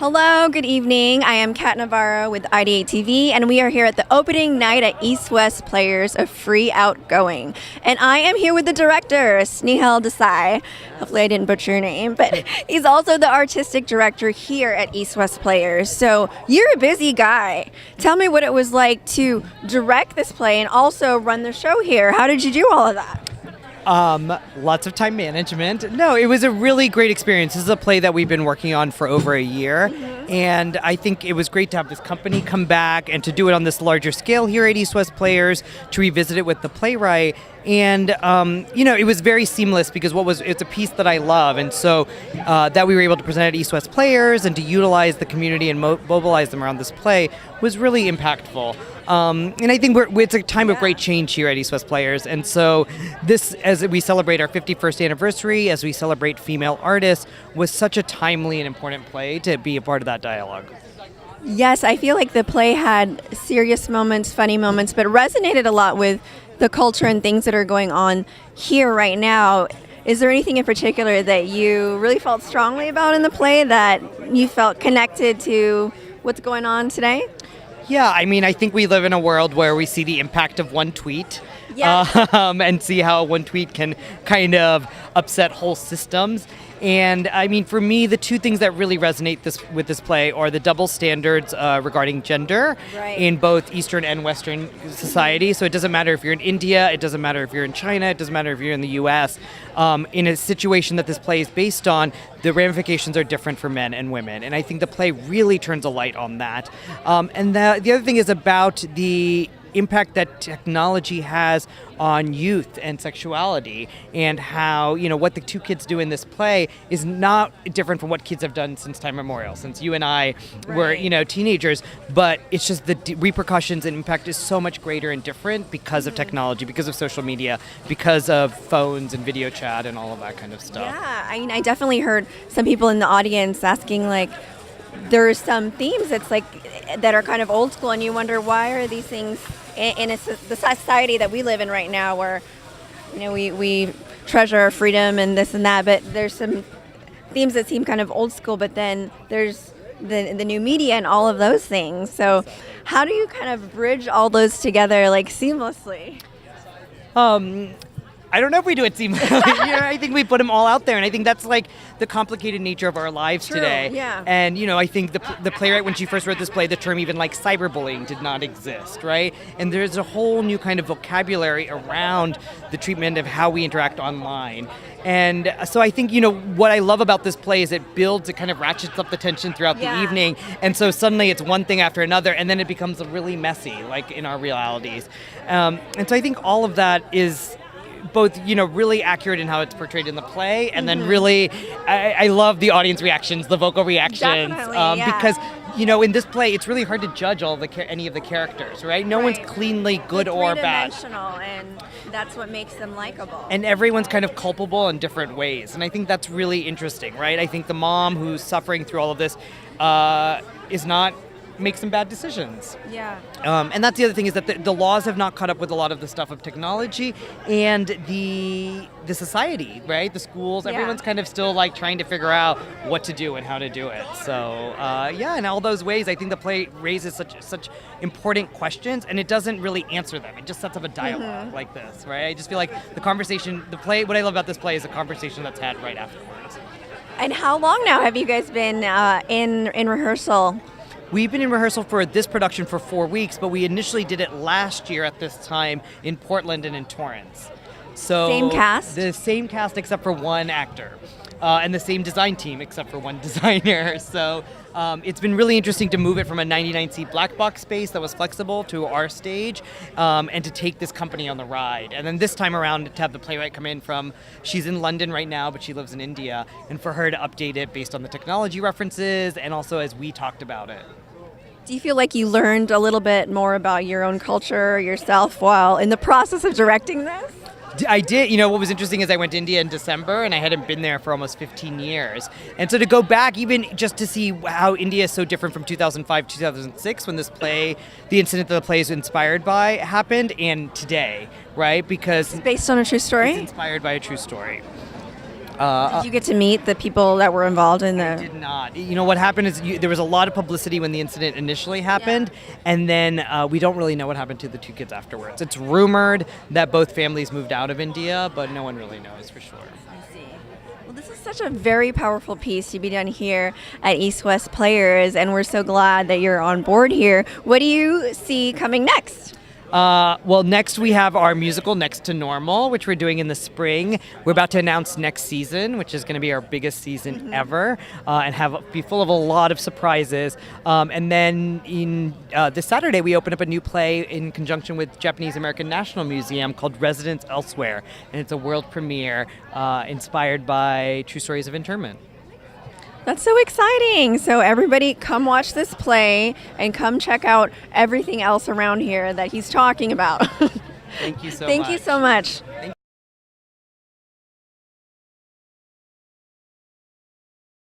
Hello, good evening. I am Cat Navarro with ID8 TV, and we are here at the opening night at East West Players of Free Outgoing. And I am here with the director, Snehal Desai. Hopefully I didn't butcher your name, but he's also the artistic director here at East West Players. So you're a busy guy. Tell me what it was like to direct this play and also run the show here. How did you do all of that? Lots of time management. No, it was a really great experience. This is a play that we've been working on for over a year. And I think it was great to have this company come back and to do it on this larger scale here at East West Players, to revisit it with the playwright. And, it was very seamless because it's a piece that I love. And so that we were able to present at East West Players and to utilize the community and mobilize them around this play was really impactful. And I think it's a time of great change here at East West Players. And so this, as we celebrate our 51st anniversary, as we celebrate female artists, was such a timely and important play to be a part of that dialogue. Yes, I feel like the play had serious moments, funny moments, but resonated a lot with the culture and things that are going on here right now. Is there anything in particular that you really felt strongly about in the play that you felt connected to what's going on today? Yeah, I think we live in a world where we see the impact of one tweet. Yes. And see how one tweet can kind of upset whole systems. And for me, the two things that really resonate with this play are the double standards regarding gender in both Eastern and Western society. So it doesn't matter if you're in India, it doesn't matter if you're in China, it doesn't matter if you're in the US. In a situation that this play is based on, the ramifications are different for men and women. And I think the play really turns a light on that. And the other thing is about the impact that technology has on youth and sexuality, and how, what the two kids do in this play is not different from what kids have done since time immemorial, since you and I were, teenagers, but it's just the repercussions and impact is so much greater and different because of technology, because of social media, because of phones and video chat and all of that kind of stuff. Yeah, I definitely heard some people in the audience asking, there's some themes that are kind of old school, and you wonder, why are these things in the society that we live in right now, where we treasure our freedom and this and that, but there's some themes that seem kind of old school, but then there's the new media and all of those things. So how do you kind of bridge all those together seamlessly? I don't know if we do it seamlessly. I think we put them all out there, and I think that's the complicated nature of our lives today. Yeah. And I think the playwright, when she first wrote this play, the term even cyberbullying did not exist, right? And there's a whole new kind of vocabulary around the treatment of how we interact online. And so I think, what I love about this play is it builds, it kind of ratchets up the tension throughout the evening. And so suddenly it's one thing after another, and then it becomes really messy, in our realities. And so I think all of that is both, really accurate in how it's portrayed in the play, and then really, I love the audience reactions, the vocal reactions, because, in this play, it's really hard to judge any of the characters, right? No one's cleanly good or bad. And that's what makes them likable. And everyone's kind of culpable in different ways, and I think that's really interesting, right? I think the mom who's suffering through all of this make some bad decisions. Yeah. And that's the other thing, is that the laws have not caught up with a lot of the stuff of technology and the society, right? The schools, everyone's kind of still trying to figure out what to do and how to do it. So in all those ways, I think the play raises such important questions, and it doesn't really answer them. It just sets up a dialogue like this, right? I just feel like the play, what I love about this play is the conversation that's had right afterwards. And how long now have you guys been in rehearsal? We've been in rehearsal for this production for 4 weeks, but we initially did it last year at this time in Portland and in Torrance. So same cast? The same cast except for one actor. And the same design team except for one designer. So it's been really interesting to move it from a 99-seat black box space that was flexible to our stage, and to take this company on the ride. And then this time around, to have the playwright come in she's in London right now, but she lives in India, and for her to update it based on the technology references and also as we talked about it. Do you feel like you learned a little bit more about your own culture, yourself, while in the process of directing this? I did. What was interesting is I went to India in December, and I hadn't been there for almost 15 years. And so to go back, even just to see how India is so different from 2005, 2006, when the incident that the play is inspired by happened, and today, right? Because it's based on a true story? It's inspired by a true story. Did you get to meet the people that were involved in I the? did not. You know what happened is there was a lot of publicity when the incident initially happened, and then we don't really know what happened to the two kids afterwards. It's rumored that both families moved out of India, but no one really knows for sure. I see. Well, this is such a very powerful piece to be done here at East West Players, and we're so glad that you're on board here. What do you see coming next? Well, next we have our musical Next to Normal, which we're doing in the spring. We're about to announce next season, which is going to be our biggest season ever, and be full of a lot of surprises. And then this Saturday, we open up a new play in conjunction with Japanese American National Museum called Residence Elsewhere, and it's a world premiere inspired by true stories of internment. That's so exciting. So everybody come watch this play and come check out everything else around here that he's talking about. Thank you so much. Thank you so much.